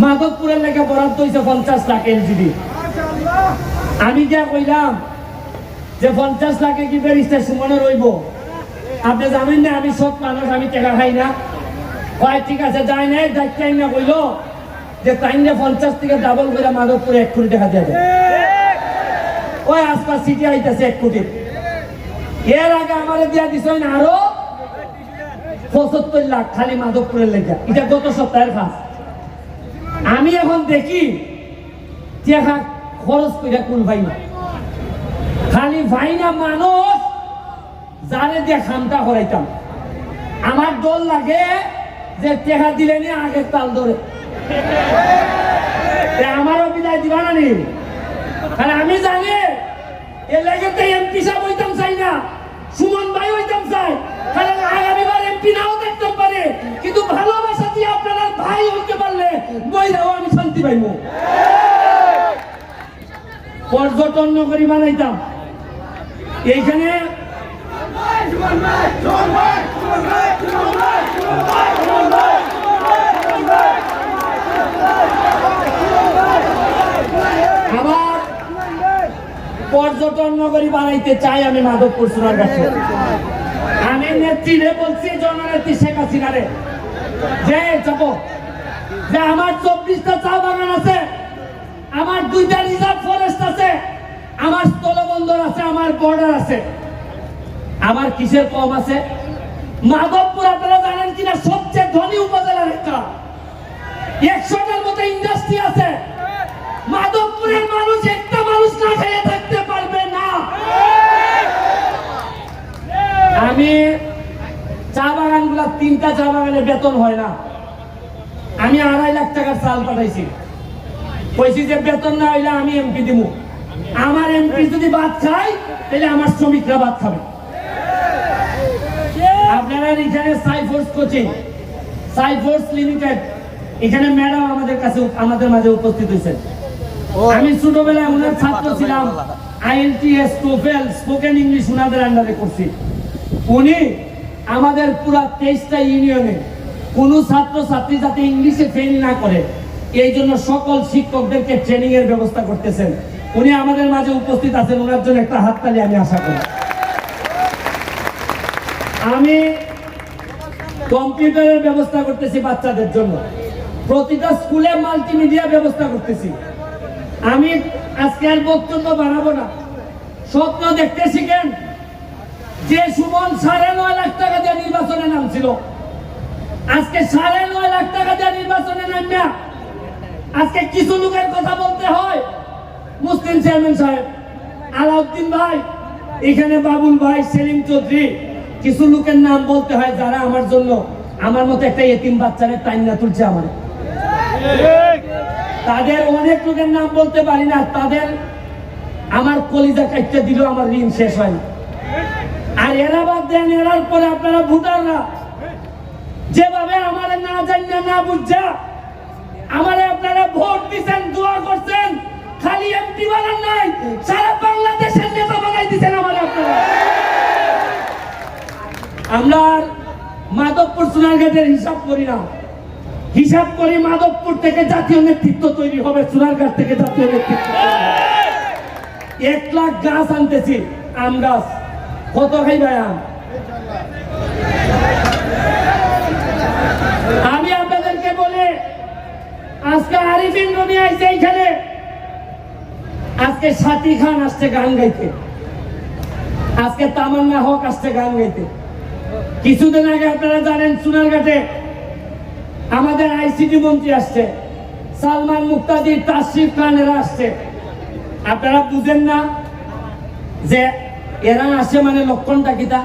মাধবপুরের লেগে বরাদ্দ হয়েছে 50 লাখ এলজিডি। আমি যা কইলাম যে 50 লাখে কি ব্যারিস্টার সুমনে রইব? আপনি জানেন না আমি সব মানুষ, আমি টাকা খাই না। হয় ঠিক আছে, যাই নাই ডাক্তার না কইল যে তাই না 50 থেকে ডাবল করে মাধবপুরে 1 কোটি টাকা দিয়ে দেয়। ওই আশপাশ সিটি আইতেছে 1 কোটি। এর আগে আমার দিয়া দিছ আরো 75 লাখ খালি মাধবপুরের লেগে। এটা গত সপ্তাহের কাজ। আমি এখন দেখি টাকা খরচ করে কোন ভাই না, খালি ভাই না মানুষ যারে দিয়ে খামটা করাইতাম। আমার দল লাগে যে টাকা দিলে নি আগে তাল ধরে আমারও বিদায় দিবা না নি। আর আমি জানি এর লাগে তো এমপি সাহেব হইতাম চাই না, সুমন ভাই হইতাম চাই, কারণ আগামীবার এমপি নাও দেখতে পারে, কিন্তু ভালোবাসা দিয়ে আপনারা ভাই হইতে পারলে বইরাও আমি শান্তি পাইব। পর্যটন নগরী বানাইতাম এইখানে। আবার পর্যটন নগরী বানাইতে চাই আমি মাধবপুর সোনারগাঁও। আমি নেত্রীরে বলছি, জননেত্রী শেখ হাসিনারে, যে যাবো যে আমার 24টা চা বাগান আছে, আমার 2টা রিজার্ভ ফরেস্ট আছে, আমার স্থলবন্দর আছে, আমার বর্ডার আছে। আমার কিসের কম আছে? মাধবপুর আপনারা জানেন কিনা সবচেয়ে ধনী উপজেলার একটা, 100টার মতো ইন্ডাস্ট্রি আছে। মাধবপুরের মানুষ একটা মানুষ না খেয়ে থাকতে পারবে না। আমি চা বাগান গুলা 3টা চা বাগানের বেতন হয় না, আমি 2.5 লাখ টাকার চাল পাঠাইছি। কইছি যে বেতন না হইলে আমি এমপি দিব। আমার এমপি যদি ভাত খায় তাহলে আমার শ্রমিকরা ভাত খাবে। আপনারা এখানে সাইফোর্স কোচিং, সাইফোর্স লিমিটেড, এখানে ম্যাডাম আমাদের মাঝে উপস্থিত হয়েছেন। আমি ছোটবেলায় ওনার ছাত্র ছিলাম। IELTS, TOEFL, স্পোকেন ইংলিশ ওনাদের আন্ডারে করছি। উনি আমাদের পুরা 23টা ইউনিয়নে কোন ছাত্র ছাত্রী যাতে ইংলিশে ফেল না করে এই জন্য সকল শিক্ষকদেরকে ট্রেনিং এর ব্যবস্থা করতেছেন। উনি আমাদের মাঝে উপস্থিত আছেন, ওনার জন্য একটা হাততালি আমি আশা করি। আমি কম্পিউটারের ব্যবস্থা করতেছি বাচ্চাদের জন্য, প্রতিটা স্কুলে মাল্টিমিডিয়া ব্যবস্থা করতেছি। আমি আজকে আর বক্তব্য বাড়াবো না, স্বপ্ন দেখতে শিখেন। যে সুমন 9.5 লাখ টাকা দিয়ে নির্বাচনে নামছিল, আজকে 9.5 লাখ টাকা দিয়ে নির্বাচনে নামবে। আজকে কিছু লোকের কথা বলতে হয়, মুসলিম চেয়ারম্যান সাহেব, আলাউদ্দিন ভাই, এখানে বাবুল ভাই, সেলিম চৌধুরী, কিছু লোকের নাম বলতে হয় যারা আমার জন্য, আমার মতো একটা এতিম বাচ্চারে টাইনা তুলছে। আমার তাদের অনেক লোকের নাম বলতে পারি না, তাদের আমার কলিজা কাটতে দিল, আমার ঋণ শেষ হয় না। আর এরা বাদ দেন, এরার পরে আপনারা ভোটাররা যেভাবে আমার না জানিয়ে না বুঝছে আমারে আপনারা ভোট দিচ্ছেন, দোয়া করছেন, খালি এমপি বানান নাই, সারা বাংলাদেশের নেতা বানাই দিচ্ছেন আমার আপনারা। আমরা মাধবপুর সোনারগাঁয়ের হিসাব করি না, হিসাব করি মাধবপুর থেকে জাতীয় নেতৃত্ব তৈরি হবে, সোনারগাঁ থেকে জাতীয় নেতৃত্ব। 1 লাখ গাছ আনতেছি, আম গাছ। কত খাইবে আম? আমি আপনাদেরকে বলে, আজকে আরিফিন রবি আইছে এইখানে, আজকে সাথী খান আসছে গান গাইতে, আজকে তামান্না হক আসছে গান গাইতে। কিছুদিন আগে আপনারা জানেন সোনারগাঁতে আমাদের আইসিটি মন্ত্রী আসছে, সালমান মুক্তাদি, তাশরিফ খান, এরা আসছে। আপনারা বুঝেন না যে এরা আসে মানে লক্ষণটা কিতা?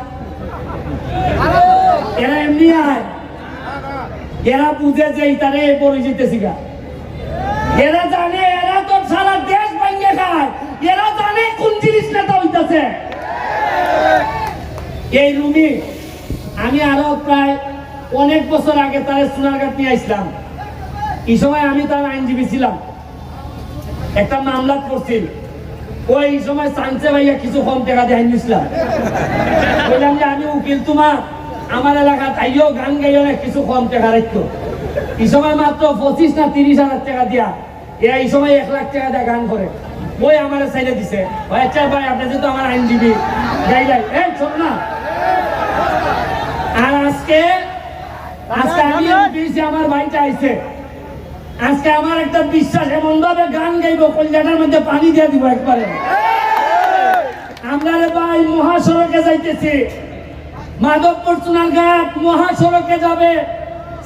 এরা এমনি আয়, এরা বুঝে যে ইতারে পরে যেতেছি গা। এরা জানে, এরা তো সারা দেশ ভাঙিয়ে খায়, এরা জানে কোন জিনিস নেতা হইতেছে। এই রুমি আমি আরো প্রায় অনেক বছর আগে তার সোনারগাঁ নিয়ে আসলাম। এই সময় আমি তার আইনজীবী ছিলাম, একটা মামলা করছি। ওই সময় সানসে ভাইয়া কিছু কম টাকা দিয়ে আইনিছিলাম, বললাম যে আমি উকিল, তোমার আমার এলাকা তাইও গান গাইও না, কিছু কম টাকা রাখতো। এই সময় মাত্র 25 না 30,000 টাকা দিয়া এই সময় 1 লাখ টাকা দিয়ে গান করে ওই আমার সাইডে দিছে আচ্ছা ভাই আপনি যেহেতু আমার আইনজীবী গাইলাই শোন না। আর আজকে আমি পেয়েছি আমার ভাইটা আইছে আজকে আমার একটা বিশ্বাস এমন ভাবে গান গাইবো কলজাটার মধ্যে পানি দিয়ে দিব একবারে। আমরা রে ভাই মহাসড়কে যাইতেছি মাধবপুর সোনারঘাট মহাসড়কে যাবে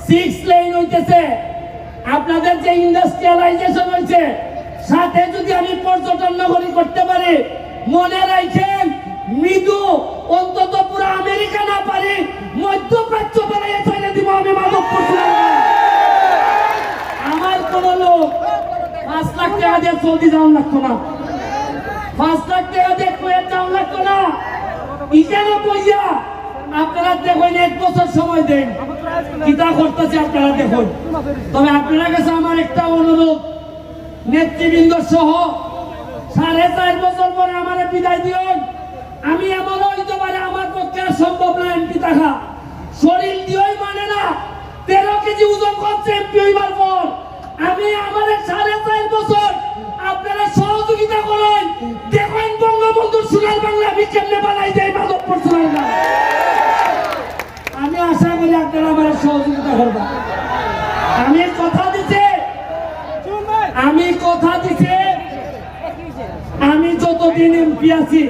6 লেন হইতেছে। আপনাদের যে ইন্ডাস্ট্রিয়ালাইজেশন হয়েছে সাথে যদি আমি পর্যটন নগরী করতে পারি মনে রাখেন মৃদু অন্তত পুরো আমেরিকা না পারি মধ্যপ্রাচ্য বানাইয়া চাইলে দিব আমি মাধবপুর সোনারঘাট। আমার কোন লোক 5 লাখ টাকা দিয়ে সৌদি যাওয়া লাগতো না 5 লাখ টাকা দিয়ে কুয়েত যাওয়া লাগতো না। এখানে বইয়া আপনারা দেখুন 1 বছর সময় দেন কিতা করতেছে আপনারা দেখুন। তবে আপনার কাছে আমার একটা অনুরোধ নেতৃবৃন্দ সহ 4.5 বছর পরে আমার বিদায় দিন। আমি এমন হইতে পারে আমার পক্ষে সম্ভব না এমপি থাকা শরীর দিয়েই মানে না 13 কেজি ওজন করছে এমপি হইবার পর আমি আমার 4.5 বছর আপনারা সহযোগিতা করেন দেখেন বঙ্গবন্ধুর সোনার বাংলা আমি কেমনে বানাই দেয় মাধবপুর সোনারঘাট। আমি আশা করি আপনারা আমার সহযোগিতা করবেন। আমি কথা দিচ্ছি আমি যতদিন এমপি আছি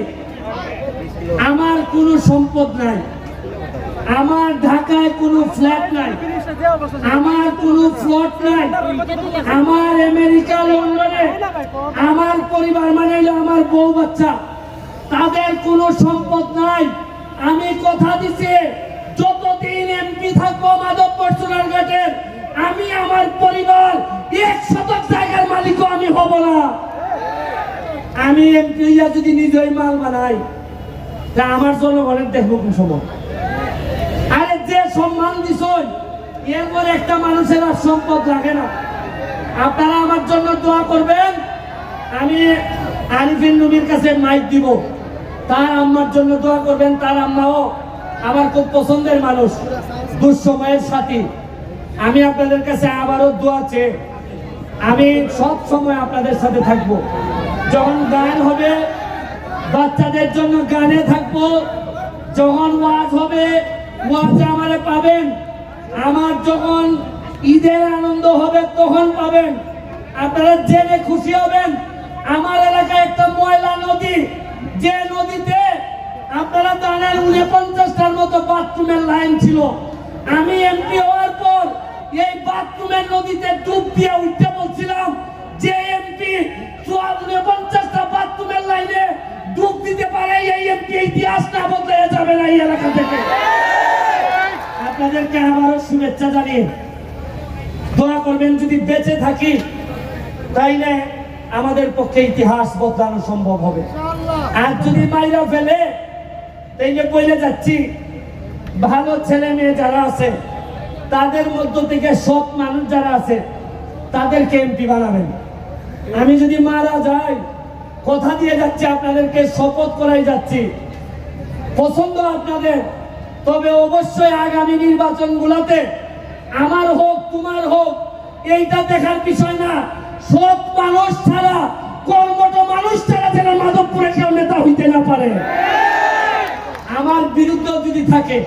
আমার কোনো সম্পদ নাই আমার ঢাকায় কোনো ফ্ল্যাট নাই আমার কোনো প্লট নাই আমার আমেরিকা লন্ডনে আমার পরিবার মানে আমার বউ বাচ্চা তাদের কোনো সম্পদ নাই। আমি কথা দিচ্ছি যতদিন এমপি থাকবো মাধবপুর সোনারঘাটের আমি আমার পরিবার 1 শতক জায়গার মালিকও আমি হব না। আমি এমপি যদি নিজেই মাল বানাই তা আমার জনগণের দেখবো কোন সময়। আরে যে সম্মান দিছই এরপরে একটা মানুষের আর সম্পদ লাগে না। আপনারা আমার জন্য দোয়া করবেন। আমি আরিফিন নবীর কাছে মাইক দিব তার আম্মার জন্য দোয়া করবেন। তার আম্মাও আমার খুব পছন্দের মানুষ দুঃসময়ের সাথী। আমি আপনাদের কাছে আবারও দোয়া চেয়ে আমি সব সময় আপনাদের সাথে থাকব। যখন গান হবে বাচ্চাদের জন্য গানে থাকবো যখন ওয়াজ হবে ওয়াজে আমারে পাবেন আমার যখন ঈদের আনন্দ হবে তখন পাবেন। আপনারা জেনে খুশি হবেন আমার এলাকায় একটা ময়লা নদী যে নদীতে আপনারা জানেন 49টার মতো বাথরুমের লাইন ছিল। আমি এমপি হওয়ার পর এই বাথরুমের নদীতে ডুব দিয়ে উঠতে বলছিলাম যে এমপি 49টা বাথরুমের লাইনে ডুব দিতে পারে এই এমপি ইতিহাস না বদলে যাবে না এই এলাকা থেকে। আপনাদেরকে আবারও শুভেচ্ছা জানিয়ে দোয়া করবেন যদি বেঁচে থাকি তাইলে আমাদের পক্ষে ইতিহাস বদলানো সম্ভব হবে। আর যদি মাইরা ফেলে তাইলে বলে যাচ্ছি ভালো ছেলে মেয়ে যারা আছে তাদের মধ্য থেকে সৎ মানুষ যারা আছে তাদেরকে এমপি বানাবেন। আমি যদি মারা যাই কথা দিয়ে যাচ্ছি আপনাদেরকে শপথ করাই যাচ্ছি পছন্দ আপনাদের তবে অবশ্যই আগামী নির্বাচনগুলোতে আমার হোক তোমার হোক এইটা দেখার বিষয় না সৎ মানুষ ছাড়া কর্মঠ মানুষ ছাড়া যেন মাধবপুরে কেউ নেতা হইতে না পারে। আমার বিরুদ্ধে যদি থাকে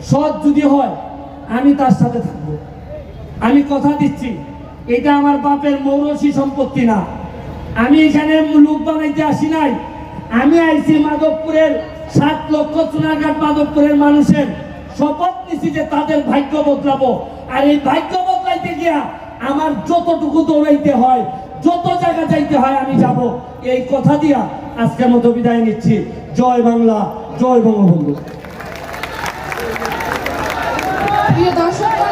সৎ যদি হয় আমি তার সাথে থাকবো। আমি কথা দিচ্ছি এটা আমার বাপের মৌরসী সম্পত্তি না। আমি এখানে লোক বানাইতে আসি নাই। আমি আইছি মাধবপুরের 7 লক্ষ সোনারঘাট মাধবপুরের মানুষের শপথ নিছি যে তাদের ভাগ্য বদলাবো। আর এই ভাগ্য বদলাইতে গিয়া আমার যতটুকু দৌড়াইতে হয় যত জায়গা যাইতে হয় আমি যাব। এই কথা দিয়া আজকের মতো বিদায় নিচ্ছি। জয় বাংলা, জয় বঙ্গবন্ধু। প্রিয় দর্শক।